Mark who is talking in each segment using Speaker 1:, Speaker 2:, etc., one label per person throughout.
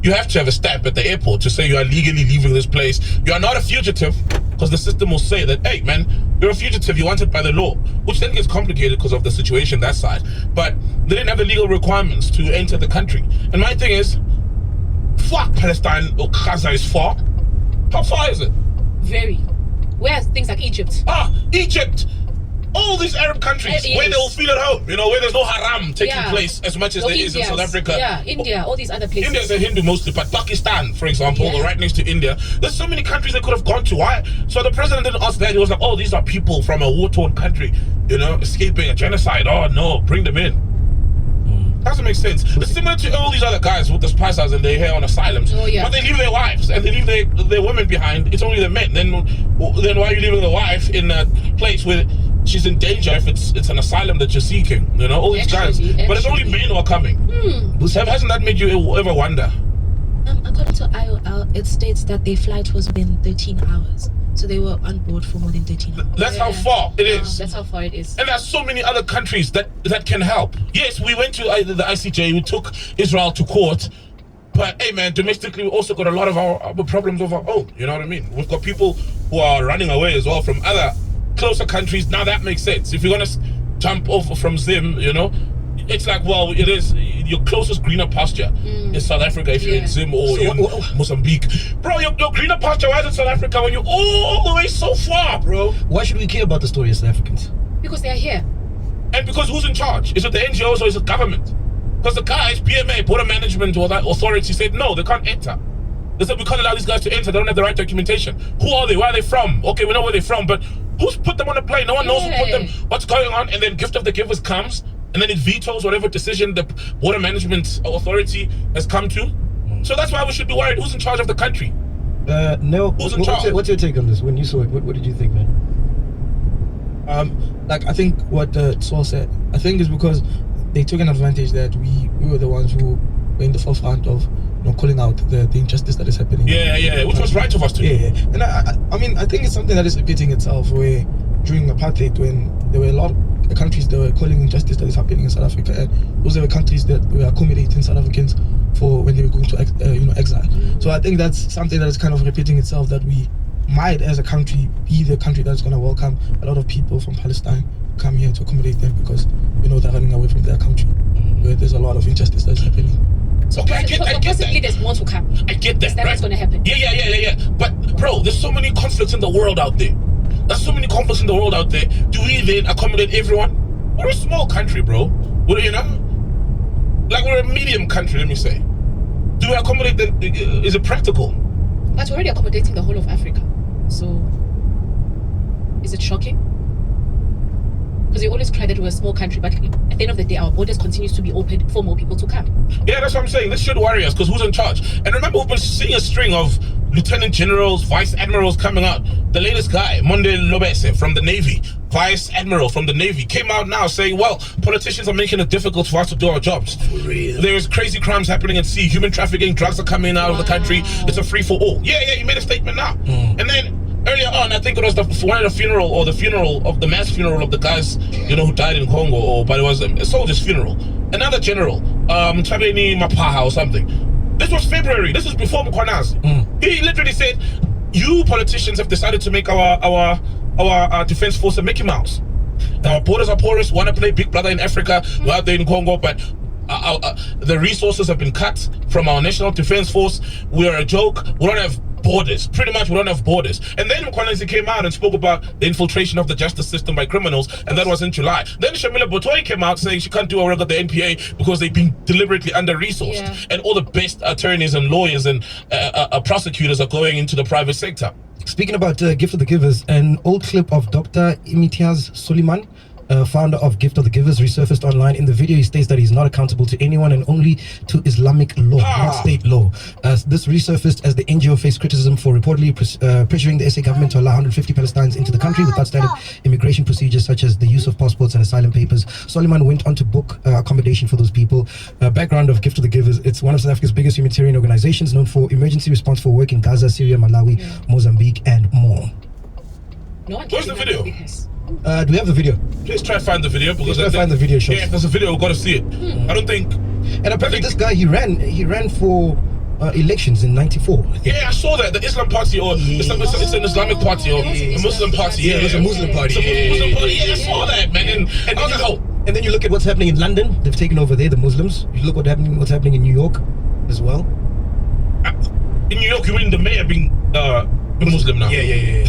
Speaker 1: You have to have a stamp at the airport to say you are legally leaving this place. You are not a fugitive, because the system will say that, hey man, you're a fugitive, you're wanted by the law, which then gets complicated because of the situation that side. But they didn't have the legal requirements to enter the country. And my thing is, fuck Palestine or Gaza is far. How far is it?
Speaker 2: Very. Where's things like Egypt?
Speaker 1: Egypt! All these Arab countries where they'll feel at home, you know, where there's no haram taking place as much as there is in South Africa.
Speaker 2: Yeah, India, all these other places.
Speaker 1: India's a Hindu mostly, but Pakistan, for example, right next to India, there's so many countries they could have gone to. Why? So the president didn't ask that. He was like, oh, these are people from a war-torn country, you know, escaping a genocide. Oh no, bring them in. Doesn't make sense. It's similar to all these other guys with the spices and their hair on asylums. But they leave their wives and they leave their women behind. It's only the men. Then why are you leaving the wife in a place where she's in danger if it's an asylum that you're seeking? You know, all these guys. But it's only men who are coming. Hasn't that made you ever wonder?
Speaker 2: According to IOL, it states that their flight was within 13 hours. So they were on board for more than 13 hours.
Speaker 1: That's how far it is.
Speaker 2: That's how far it is.
Speaker 1: And there's so many other countries that can help. Yes, we went to the ICJ, we took Israel to court, but hey man, domestically we also got a lot of our problems of our own. You know what I mean? We've got people who are running away as well from other closer countries. Now that makes sense. If you're gonna jump off from Zim, you know, it's like, well, it is your closest greener pasture in South Africa if you're in Zim or Mozambique. Bro, your greener pasture, why is it South Africa when you're all the way so far, bro?
Speaker 3: Why should we care about the story of South Africans?
Speaker 2: Because they're here.
Speaker 1: And because who's in charge? Is it the NGOs or is it government? Because the guys, PMA, Border Management or that authority said, no, they can't enter. They said, we can't allow these guys to enter. They don't have the right documentation. Who are they? Where are they from? Okay, we know where they're from, but who's put them on a plane? No one knows who put them. What's going on? And then Gift of the Givers comes, and then it vetoes whatever decision the Border Management Authority has come to. So that's why we should be worried. Who's in charge of the country?
Speaker 3: No.
Speaker 1: Who's in charge?
Speaker 3: What's your take on this? When you saw it, what did you think, man?
Speaker 4: Like I think what Saul said, I think is because they took an advantage that we were the ones who were in the forefront of, you know, calling out the injustice that is happening.
Speaker 1: Yeah, which was right of us to do.
Speaker 4: And I mean, I think it's something that is repeating itself where during apartheid, when there were a lot of countries that were calling injustice that is happening in South Africa, and those were countries that were accommodating South Africans for when they were going to exile. So I think that's something that is kind of repeating itself, that we might as a country be the country that's going to welcome a lot of people from Palestine come here to accommodate them, because, you know, they're running away from their country where there's a lot of injustice that's happening.
Speaker 2: So
Speaker 1: okay, I get
Speaker 2: possibly
Speaker 1: that.
Speaker 2: There's more to come.
Speaker 1: I get that,
Speaker 2: That's going to happen.
Speaker 1: Yeah. But bro, there's so many conflicts in the world out there. There's so many conflicts in the world out there. Do we then accommodate everyone? We're a small country, bro. You know? Like, we're a medium country, let me say. Do we accommodate them? Is it practical?
Speaker 2: But we're already accommodating the whole of Africa. So, is it shocking? Because we always cry that we're a small country, but at the end of the day, our borders continues to be open for more people to come. Yeah,
Speaker 1: that's what I'm saying. This should worry us, because who's in charge? And remember, we've been seeing a string of lieutenant generals, vice admirals coming out. The latest guy, Monde Lobese from the Navy, vice admiral from the Navy, came out now saying, well, politicians are making it difficult for us to do our jobs. For real. There's crazy crimes happening at sea, human trafficking, drugs are coming out of the country. It's a free-for-all. Yeah, he made a statement now. And then earlier on, I think it was the funeral of the mass funeral of the guys, you know, who died in Congo, but it was a soldier's funeral. Another general, Tabeni Mapaha or something. This was February. This is before Mkwanaz. He literally said, you politicians have decided to make our defense force a Mickey Mouse. Our borders are porous, want to play Big Brother in Africa, we're out there in Congo, but the resources have been cut from our national defense force. We're a joke. We don't have borders. Pretty much we don't have borders. And then Mkwanezi came out and spoke about the infiltration of the justice system by criminals, and that was in July. Then Shamila Botoi came out saying she can't do a work at the NPA because they've been deliberately under-resourced. And all the best attorneys and lawyers and prosecutors are going into the private sector.
Speaker 3: Speaking about Gift of the Givers, an old clip of Dr. Imtiaz Sooliman, founder of Gift of the Givers, resurfaced online. In the video, he states that he's not accountable to anyone and only to Islamic law, not state law. This resurfaced as the NGO faced criticism for reportedly pressuring the SA government to allow 150 Palestinians into the country without standard immigration procedures such as the use of passports and asylum papers. Soliman went on to book accommodation for those people. Background of Gift of the Givers: it's one of South Africa's biggest humanitarian organizations, known for emergency response for work in Gaza, Syria, Malawi, Mozambique, and more.
Speaker 1: Where's the video?
Speaker 3: Do we have the video?
Speaker 1: Please try to find the video, because
Speaker 3: find the video.
Speaker 1: Yeah, if there's a video, we've got to see it. I don't think.
Speaker 3: And apparently, this guy he ran for elections in '94.
Speaker 1: Yeah, I saw that. The Islam party, or it's an Islamic party, or a Muslim party. Yeah,
Speaker 4: it was a Muslim party.
Speaker 1: It's a Muslim party. Yeah, I saw that, man. And I was like, oh.
Speaker 3: And then you look at what's happening in London. They've taken over there, the Muslims. You look what's happening in New York as well.
Speaker 1: In New York, you mean the mayor being Muslim now?
Speaker 3: Yeah.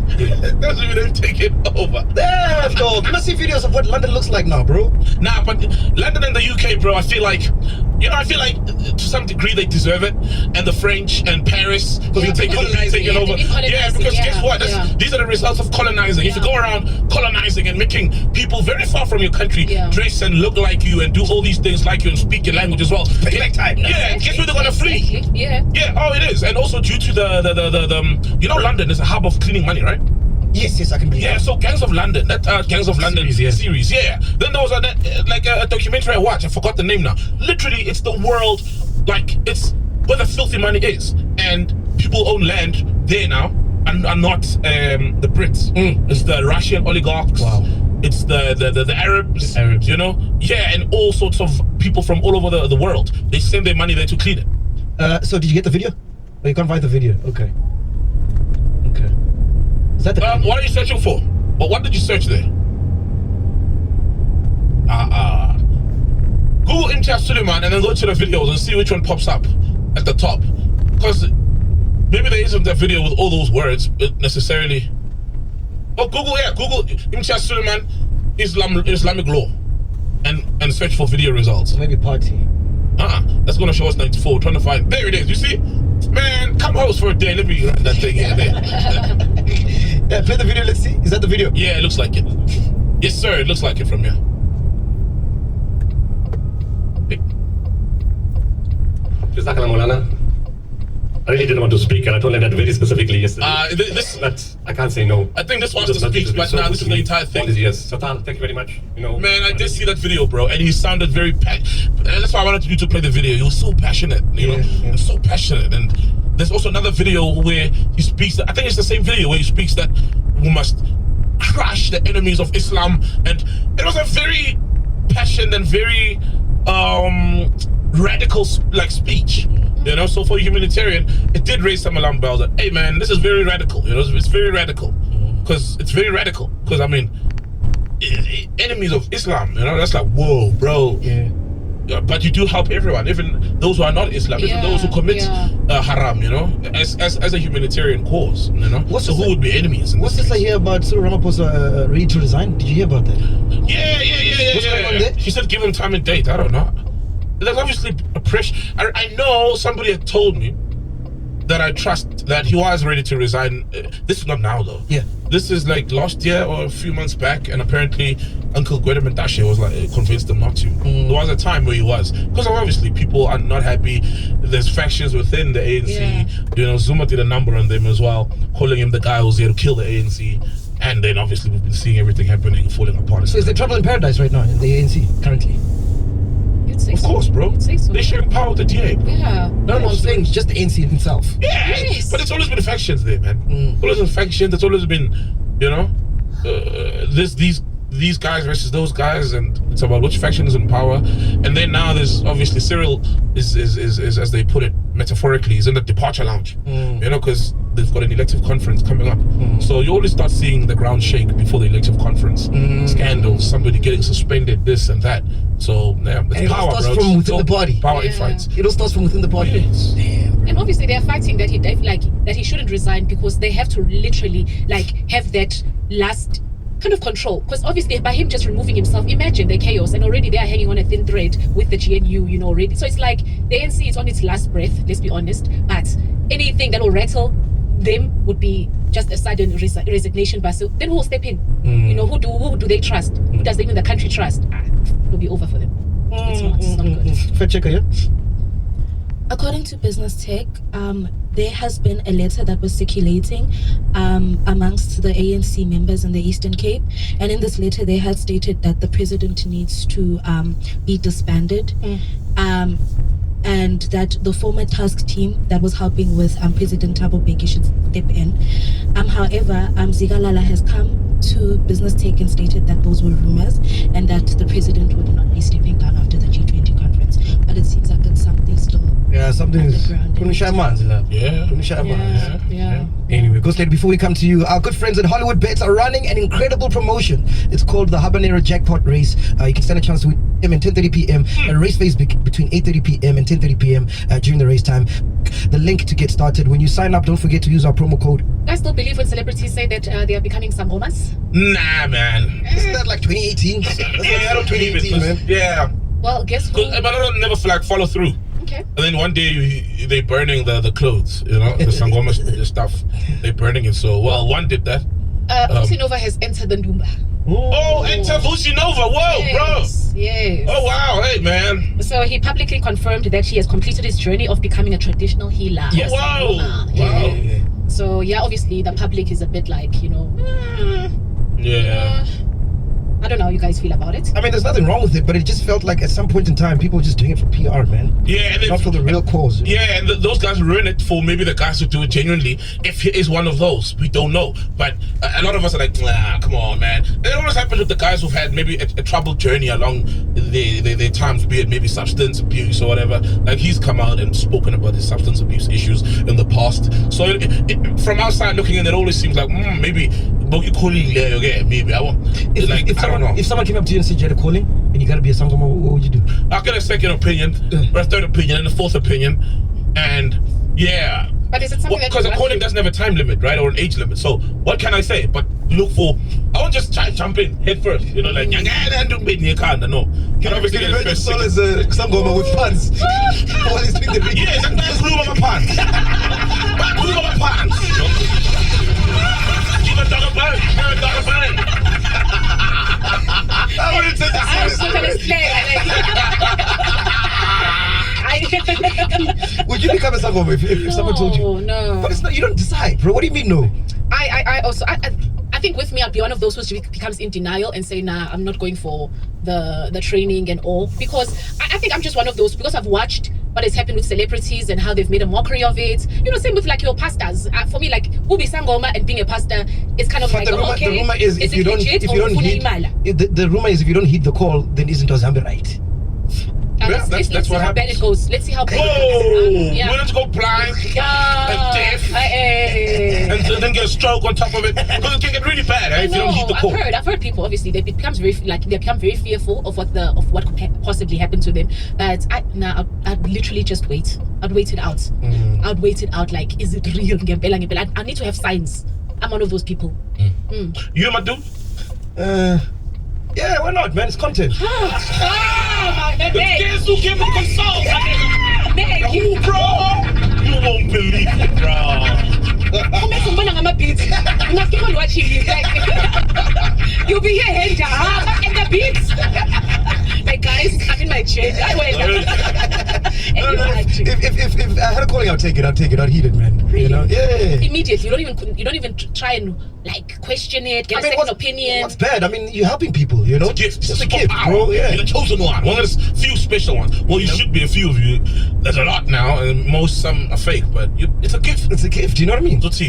Speaker 1: That's when they've taken over.
Speaker 3: Damn, dog. You must see videos of what London looks like now, bro.
Speaker 1: Nah, but London and the UK, bro, I feel like to some degree they deserve it. And the French and Paris, because they're taking over. Yeah, because guess what? These are the results of colonizing. If you go around colonizing and making people very far from your country dress and look like you and do all these things like you and speak your language as well. Guess where they're gonna flee? Yeah, oh, it is. And also due to the London is a hub of cleaning money, right?
Speaker 3: Yes, I can believe that.
Speaker 1: So Gangs of London, that Gangs of London series, yeah. Then there was a documentary I watched, I forgot the name now. Literally, it's the world, like, it's where the filthy money is. And people own land there now, and are not the Brits. It's the Russian oligarchs. Wow. It's the Arabs, you know? Yeah, and all sorts of people from all over the world. They send their money there to clean it.
Speaker 3: So did you get the video? Oh, you can't find the video, okay. Is that the
Speaker 1: what are you searching for? What did you search there? Google Imtiaz Suleiman and then go to the videos and see which one pops up at the top. Because maybe there isn't a video with all those words necessarily. Oh, Google Imtiaz Suleiman Islamic law and search for video results.
Speaker 3: Maybe party.
Speaker 1: That's gonna show us 94. We're trying to find. There it is. You see? Man, come host for a day. Let me run that thing here.
Speaker 3: Yeah, play the video. Let's see. Is that the video?
Speaker 1: Yeah, it looks like it. Yes, sir. It looks like it from here.
Speaker 5: Jazakallah, Maulana. I really didn't want to speak, and I told him that very specifically yesterday. But I can't say no.
Speaker 1: I think this wants to speak, but now this is the entire thing.
Speaker 5: Yes, Sultan, thank you very much.
Speaker 1: Man, I did see that video, bro, and he sounded very passionate. That's why I wanted you to play the video. He was so passionate, you know, so passionate. And there's also another video where he speaks. I think it's the same video where he speaks that we must crush the enemies of Islam, and it was a very passionate and very radical speech. You know, so for a humanitarian, it did raise some alarm bells that, hey man, this is very radical. You know, it's very radical. Because it's very radical. Because I mean, enemies of Islam, you know, that's like, whoa, bro. Yeah. But you do help everyone, even those who are not Islam, even those who commit haram, you know, as a humanitarian cause, you know. Who would be enemies?
Speaker 3: What's this I hear about Cyril Ramaphosa ready to resign? Did you hear about that?
Speaker 1: Yeah. What's going on there? She said give him time and date. I don't know. There's obviously a pressure. I know somebody had told me that I trust that he was ready to resign. This is not now though. Yeah. This is like last year or a few months back, and apparently Uncle Gwede Mentashe was like convinced him not to. There was a time where he was, because obviously people are not happy. There's factions within the ANC. You know, Zuma did a number on them as well, calling him the guy who's here to kill the ANC. And then obviously we've been seeing everything happening, falling apart.
Speaker 3: So is there trouble in paradise right now in the ANC currently?
Speaker 1: Of course, bro. They're sharing power with the DA, bro.
Speaker 3: Yeah. No, I'm saying just the ANC itself.
Speaker 1: Yeah, yes. But it's always been factions there, man. Always been factions. It's always been, you know, these guys versus those guys, and it's about which faction is in power. And then now there's obviously Cyril is as they put it metaphorically, is in the departure lounge. You know, because they've got an elective conference coming up. So you always start seeing the ground shake before the elective conference. Scandals, somebody getting suspended, this and that. So yeah, it's power, bro.
Speaker 3: From within the party.
Speaker 1: Power infights.
Speaker 3: It all starts from within the party.
Speaker 1: Damn.
Speaker 2: And obviously they're fighting that he shouldn't resign, because they have to literally have that last kind of control. Because obviously by him just removing himself, imagine the chaos, and already they are hanging on a thin thread with the GNU, you know, already. So it's like the ANC is on its last breath, let's be honest. But anything that will rattle them would be just a sudden resignation. But so then who will step in? You know, who do they trust? Who does even the country trust? It'll be over for them. It's not good.
Speaker 3: Fact checker, yeah?
Speaker 6: According to Business Tech, there has been a letter that was circulating amongst the ANC members in the Eastern Cape, and in this letter they had stated that the president needs to be disbanded, and that the former task team that was helping with President Thabo Mbeki should step in. However, Zigalala has come to Business Tech and stated that those were rumors, and that the president would not be stepping down after the G20 conference. But it seems like it's something still
Speaker 3: Yeah, something's
Speaker 2: Underground.
Speaker 1: Yeah.
Speaker 3: Anyway, Ghost Lady, before we come to you, our good friends at Hollywood Bets are running an incredible promotion. It's called the Habanero Jackpot Race. You can stand a chance to win at 10:30 p.m. A race phase between 8:30 p.m. and 10:30 p.m. During the race time. The link to get started. When you sign up, don't forget to use our promo code.
Speaker 2: I still believe when celebrities say that they are becoming sangomas.
Speaker 1: Nah, man.
Speaker 3: Isn't that like 2018? That's
Speaker 1: I don't believe it.
Speaker 3: 2018, man.
Speaker 1: Yeah.
Speaker 2: Well, guess who?
Speaker 1: But I don't never feel like follow through.
Speaker 2: Okay.
Speaker 1: And then one day they burning the clothes, the sangoma stuff. They burning it. So one did that.
Speaker 2: Vusinova has entered the Ndumba.
Speaker 1: Oh, enter Vusinova. Whoa,
Speaker 2: Yes.
Speaker 1: Oh wow, hey man.
Speaker 2: So he publicly confirmed that he has completed his journey of becoming a traditional healer.
Speaker 1: Yes. Wow.
Speaker 3: Yeah.
Speaker 2: So yeah, obviously the public is a bit like, I don't know how you guys feel about it.
Speaker 3: I mean, there's nothing wrong with it, but it just felt like at some point in time, people were just doing it for PR, man.
Speaker 1: Yeah, and
Speaker 3: not for the real cause.
Speaker 1: Yeah, and those guys ruin it for maybe the guys who do it genuinely. If he is one of those, we don't know. But a lot of us are like, nah, come on, man. It always happens with the guys who've had maybe a troubled journey along their times, be it maybe substance abuse or whatever. Like he's come out and spoken about his substance abuse issues in the past. So from outside looking in, it always seems like maybe. Maybe I won't. I don't know.
Speaker 3: If someone came up to you and said you had a calling and you gotta be a sangoma, what would you do?
Speaker 1: I'll get a second opinion, or a third opinion, and a fourth opinion, and yeah.
Speaker 2: But is it something
Speaker 1: because a calling doesn't have a time limit, right, or an age limit? So what can I say? But look for. I won't just try jump in head first. No. Can obviously get a first.
Speaker 3: Soul is a sangoma with pants. While he's doing the ring.
Speaker 1: Yeah, it's like back room of my pants. Back room of my pants.
Speaker 3: I wouldn't say that.
Speaker 2: I'm so gonna slay.
Speaker 3: Would you become a sangoma if someone told you?
Speaker 2: No.
Speaker 3: But it's not. You don't decide, bro. What do you mean, no?
Speaker 2: I also think with me, I'd be one of those who becomes in denial and say, nah, I'm not going for the training and all, because I think I'm just one of those, because I've watched what has happened with celebrities and how they've made a mockery of it. Same with like your pastors. For me, like who be sangoma and being a pastor, it's kind of
Speaker 3: but
Speaker 2: like
Speaker 3: the rumor is if you don't heed the call, then isn't Ozambi right?
Speaker 2: Let's
Speaker 1: that's
Speaker 2: see
Speaker 1: what
Speaker 2: how bad
Speaker 1: happens.
Speaker 2: it goes. Let's see how bad it goes.
Speaker 1: We're going to go blind and deaf and then get a stroke on top of it. Because it can get really bad if you don't heed the call.
Speaker 2: I've heard people, obviously they become very fearful of what could possibly happen to them. But I'd literally just wait. I'd wait it out. I'd wait it out. Like, is it real? I need to have signs. I'm one of those people.
Speaker 1: You, my dude?
Speaker 3: Yeah, why not, man? It's content.
Speaker 2: My man,
Speaker 1: The kids who give them consult.
Speaker 2: you,
Speaker 1: bro. You won't believe it, bro.
Speaker 2: You'll be here and the beats. Like, guys, I'm in my chair.
Speaker 3: If I had a calling, I'd take it. I'd heed it, man.
Speaker 2: Really?
Speaker 3: Yeah.
Speaker 2: Immediately. You don't even try and like question it, get a second opinion.
Speaker 3: What's bad? I mean, you're helping people,
Speaker 1: It's a gift.
Speaker 3: It's a gift, bro. Yeah.
Speaker 1: You're the chosen one of the few special ones. Well, you should be a few of you. There's a lot now, and some are fake, but it's a gift.
Speaker 3: It's a gift. You know what I mean?
Speaker 1: It's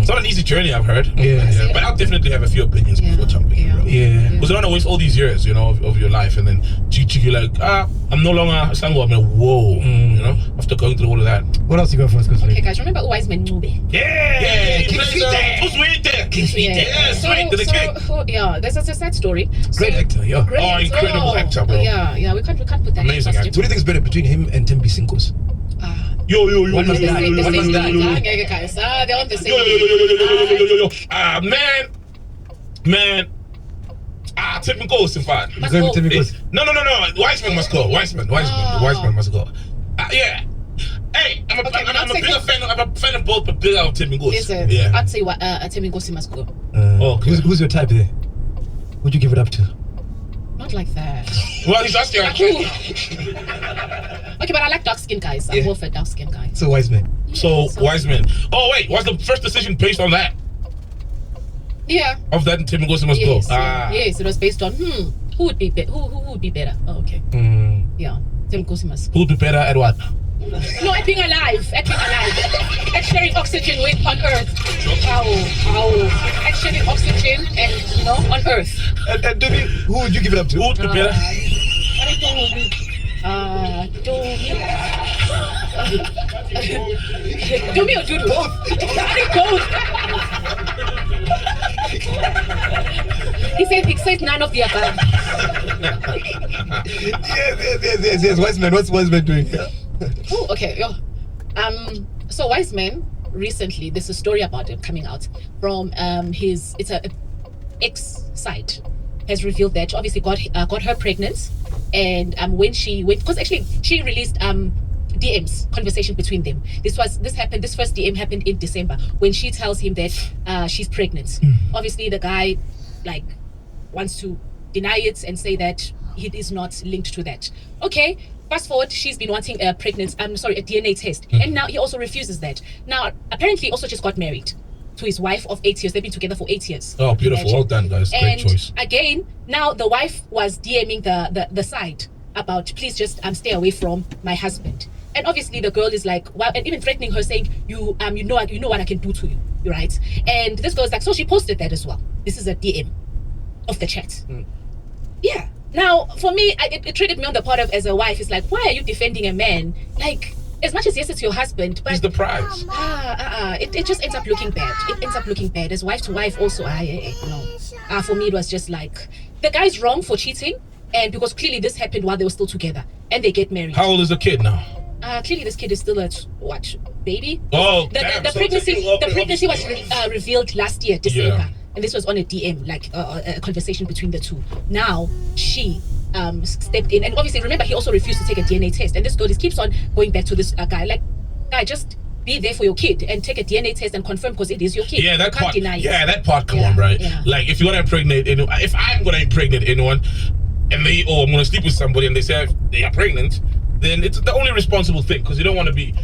Speaker 1: not an easy journey, I've heard.
Speaker 3: Yeah.
Speaker 1: But I'll definitely have a few opinions before jumping in, bro.
Speaker 3: Yeah.
Speaker 1: Because you don't want to waste all these years, of your life, and then you're like, I'm no longer a sango. I'm like, whoa, after going through all of that.
Speaker 3: What else you got for us, Ghost Lady?
Speaker 2: Okay, guys, remember Wise Man Nube?
Speaker 1: Yeah.
Speaker 3: King's Feet.
Speaker 1: Yeah, sweet.
Speaker 2: There's a sad story.
Speaker 3: Great actor, yeah.
Speaker 1: Incredible actor, bro.
Speaker 2: Yeah, we can't put that.
Speaker 1: Amazing actor.
Speaker 3: What do you think is better between him and Tembi Sinkos?
Speaker 1: Yo.
Speaker 3: One must die.
Speaker 2: They're on the same.
Speaker 1: Man. Tipping goes in fact.
Speaker 2: Must go.
Speaker 1: No. Wiseman must go. Wiseman must go. Yeah. Hey, I'm a bigger fan. I'm a fan of both, but bigger of Tipping goes.
Speaker 2: Yeah. I'd say Tipping goes must go.
Speaker 1: Okay.
Speaker 3: Who's your type there? Who'd you give it up to?
Speaker 2: Not like that.
Speaker 1: Well, he's asking.
Speaker 2: Okay, but I like dark skin guys. I'm more for dark skin guys.
Speaker 3: So Wiseman.
Speaker 1: Wiseman. Oh wait, was the first decision based on that?
Speaker 2: Yeah.
Speaker 1: Of that, Tim Ngozi must go.
Speaker 2: Yes, it was based on who would be better. Who would be better? Oh, okay. Yeah, Tim Ngozi must go.
Speaker 1: Who would be better at what?
Speaker 2: No, at being alive. At sharing oxygen with on Earth. At sharing oxygen and on Earth.
Speaker 3: And Debbie, who would you give it up to?
Speaker 1: Who would be better?
Speaker 2: Do me or do both? Both. He said none of the above.
Speaker 4: Yes. Wise man, what's Wise man doing here?
Speaker 2: Oh, okay. Yo. So Wise Man, recently, there's a story about him coming out from it's a ex site has revealed that obviously got her pregnant, and when she went, because actually she released DMs conversation between them. This first DM happened in December when she tells him that she's pregnant. Obviously the guy like wants to deny it and say that he is not linked to that. Okay, fast forward, she's been wanting a DNA test, and now he also refuses that. Now apparently also just got married to his wife of 8 years. They've been together for 8 years.
Speaker 1: Oh, beautiful. Well done, guys. Great choice.
Speaker 2: Again, now the wife was DMing the side about, please just stay away from my husband. And obviously the girl is like, well, and even threatening her, saying, you know what I can do to you, right? And this girl's like, so she posted that as well. This is a DM of the chat. Yeah. Now, for me, it treated me on the part of, as a wife, it's like, why are you defending a man? Like, as much as yes, it's your husband, but
Speaker 1: he's the prize.
Speaker 2: It just ends up looking bad. It ends up looking bad. As wife to wife also, no. For me, it was just like, the guy's wrong for cheating, and because clearly this happened while they were still together, and they get married.
Speaker 1: How old is the kid now?
Speaker 2: Clearly this kid is still a baby.
Speaker 1: Oh,
Speaker 2: the pregnancy was revealed last year, December, and this was on a DM, like a conversation between the two. Now she stepped in, and obviously remember he also refused to take a DNA test, and this girl just keeps on going back to this guy, like, guy, just be there for your kid and take a DNA test and confirm, because it is your kid.
Speaker 1: Yeah, that part.
Speaker 2: Deny it.
Speaker 1: Yeah, that part. Come on, right?
Speaker 2: Yeah.
Speaker 1: Like, if you're gonna impregnate anyone, if I'm gonna impregnate anyone, and I'm gonna sleep with somebody, and they say they are pregnant, then it's the only responsible thing, because you don't want to be